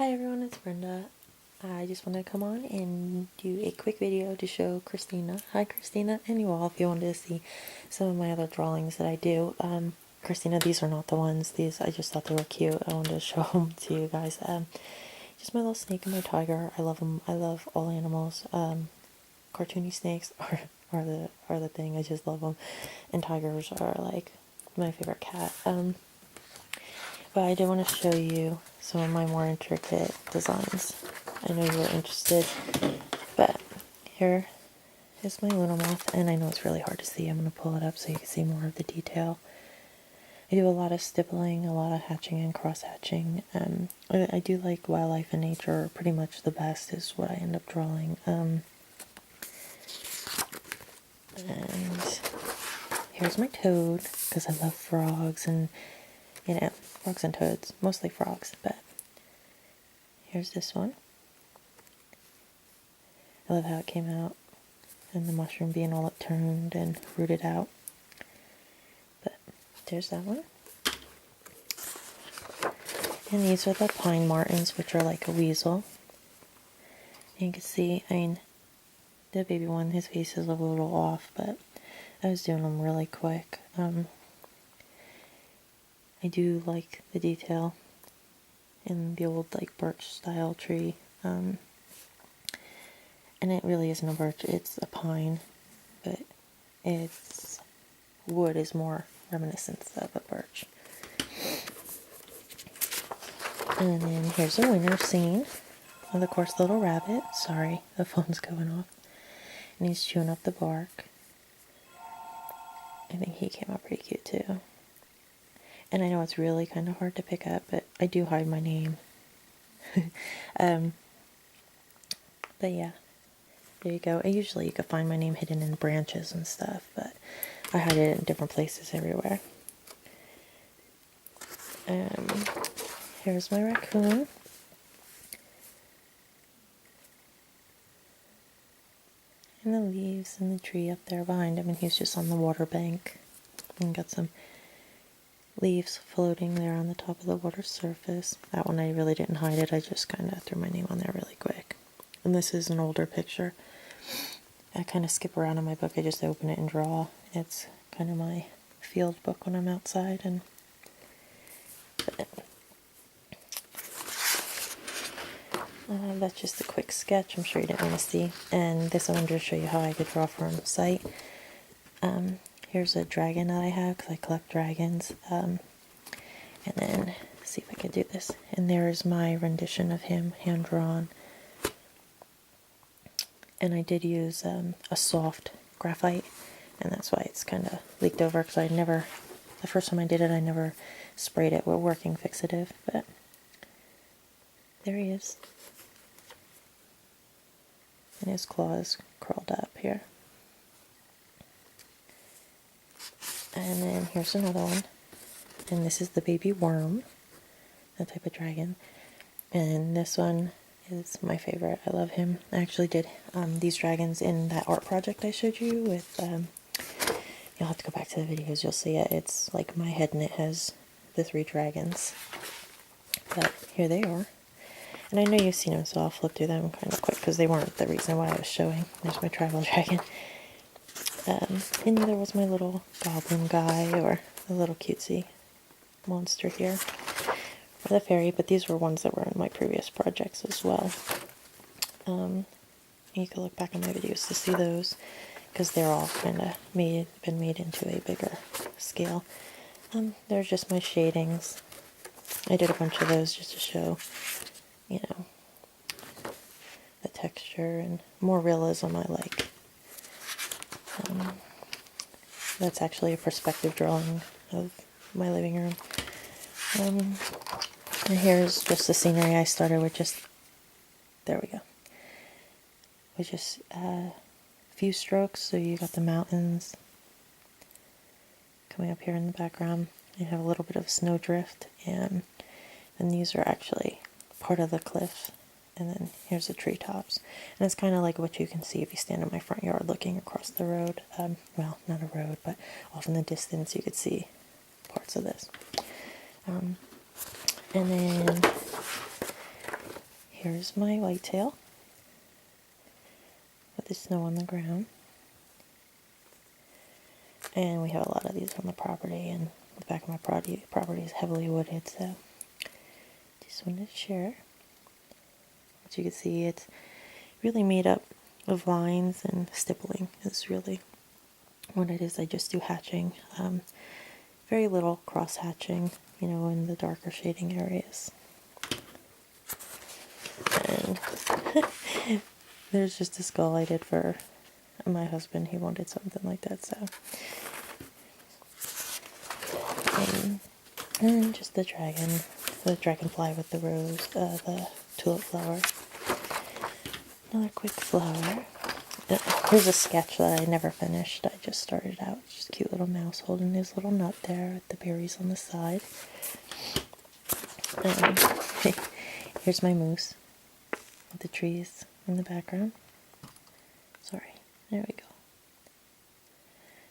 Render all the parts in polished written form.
Hi everyone, it's Brenda. I just wanted to come on and do a quick video to show Kristina. Hi Kristina, and you all, if you wanted to see some of my other drawings that I do. Kristina, these are not the ones. These, I just thought they were cute. I wanted to show them to you guys. Just my little snake and my tiger. I love them. I love all animals. Cartoony snakes are the thing. I just love them. And tigers are like my favorite cat. But I did want to show you some of my more intricate designs. I know you were interested, but here is my Luna moth, and I know it's really hard to see. I'm going to pull it up so you can see more of the detail. I do a lot of stippling, a lot of hatching and cross-hatching. I do like wildlife and nature. Pretty much the best is what I end up drawing. And here's my toad, because I love frogs and, you know, frogs and toads. Mostly frogs, but here's this one. I love how it came out, and the mushroom being all upturned and rooted out. But there's that one. And these are the pine martens, which are like a weasel. And you can see, I mean, the baby one, his face is a little off, but I was doing them really quick. I do like the detail in the old like birch style tree. And it really isn't a birch, it's a pine, but its wood is more reminiscent of a birch. And then here's a winter scene of, of course, Little Rabbit. Sorry, the phone's going off. And he's chewing up the bark. I think he came out pretty cute too. And I know it's really kind of hard to pick up, but I do hide my name. But yeah, there you go. Usually you can find my name hidden in branches and stuff, but I hide it in different places everywhere. Here's my raccoon. And the leaves and the tree up there behind him, and he's just on the water bank. And got some leaves floating there on the top of the water surface. That one I really didn't hide it, I just kind of threw my name on there really quick. And this is an older picture. I kind of skip around in my book, I just open it and draw. It's kind of my field book when I'm outside. And that's just a quick sketch, I'm sure you didn't want to see. And this I wanted to show you how I could draw from sight. Here's a dragon that I have, because I collect dragons. And then, see if I can do this. And there's my rendition of him, hand-drawn. And I did use a soft graphite, and that's why it's kind of leaked over, because the first time I did it, I never sprayed it with working fixative, but there he is. And his claws curled up here. And then here's another one. And this is the baby worm, that type of dragon. And this one is my favorite. I love him. I actually did these dragons in that art project I showed you with, you'll have to go back to the videos, you'll see it. It's like my head, and it has the 3 dragons. But here they are. And I know you've seen them, so I'll flip through them kind of quick, because they weren't the reason why I was showing. There's my tribal dragon. And neither was my little goblin guy, or the little cutesy monster here, or the fairy, but these were ones that were in my previous projects as well. You can look back on my videos to see those, because they're all kind of been made into a bigger scale. They're just my shadings. I did a bunch of those just to show, you know, the texture and more realism I like. That's actually a perspective drawing of my living room. And here's just the scenery I started with, just, there we go, with just a few strokes. So you got the mountains coming up here in the background. You have a little bit of snowdrift, and then these are actually part of the cliff. And then here's the treetops. And it's kind of like what you can see if you stand in my front yard looking across the road. Well, not a road, but off in the distance you could see parts of this. And then here's my whitetail with the snow on the ground. And we have a lot of these on the property, and the back of my property is heavily wooded, so just wanted to share. As you can see, it's really made up of lines, and stippling is really what it is. I just do hatching. Very little cross hatching, you know, in the darker shading areas. And there's just a skull I did for my husband. He wanted something like that, so. And just the dragonfly with the rose, the tulip flower. Another quick flower. Here's a sketch that I never finished. I just started out. Just a cute little mouse holding his little nut there with the berries on the side. And here's my moose with the trees in the background. Sorry, there we go.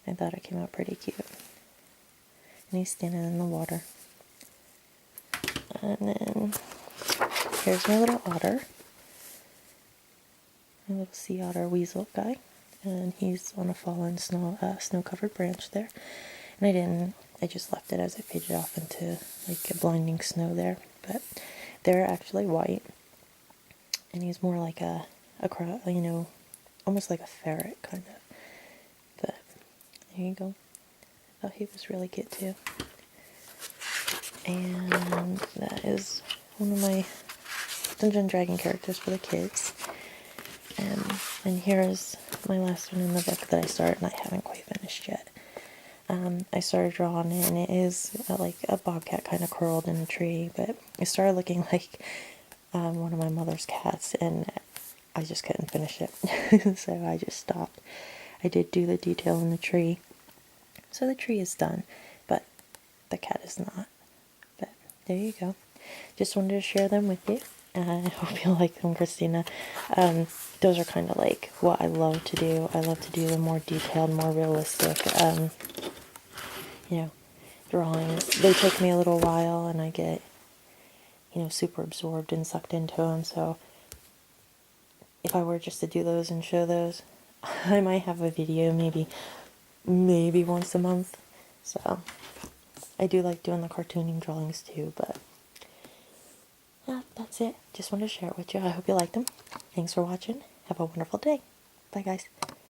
I thought it came out pretty cute. And he's standing in the water. And then here's my little otter. My little sea otter weasel guy. And he's on a fallen snow-covered branch there. And I just left it as it faded off into like a blinding snow there. But they're actually white. And he's more like a you know, almost like a ferret kind of. But there you go. I thought he was really cute too. And that is one of my Dungeon Dragon characters for the kids. And here's my last one in the book that I started and I haven't quite finished yet. I started drawing it, and it is like a bobcat kind of curled in a tree, but it started looking like one of my mother's cats, and I just couldn't finish it. So I just stopped. I did do the detail in the tree. So the tree is done, but the cat is not. But there you go. Just wanted to share them with you. I hope you like them, Kristina. Those are kind of like what I love to do. I love to do the more detailed, more realistic, you know, drawings. They take me a little while, and I get, you know, super absorbed and sucked into them. So if I were just to do those and show those, I might have a video maybe once a month. So I do like doing the cartooning drawings too, but yeah, that's it. Just wanted to share it with you. I hope you liked them. Thanks for watching. Have a wonderful day. Bye, guys.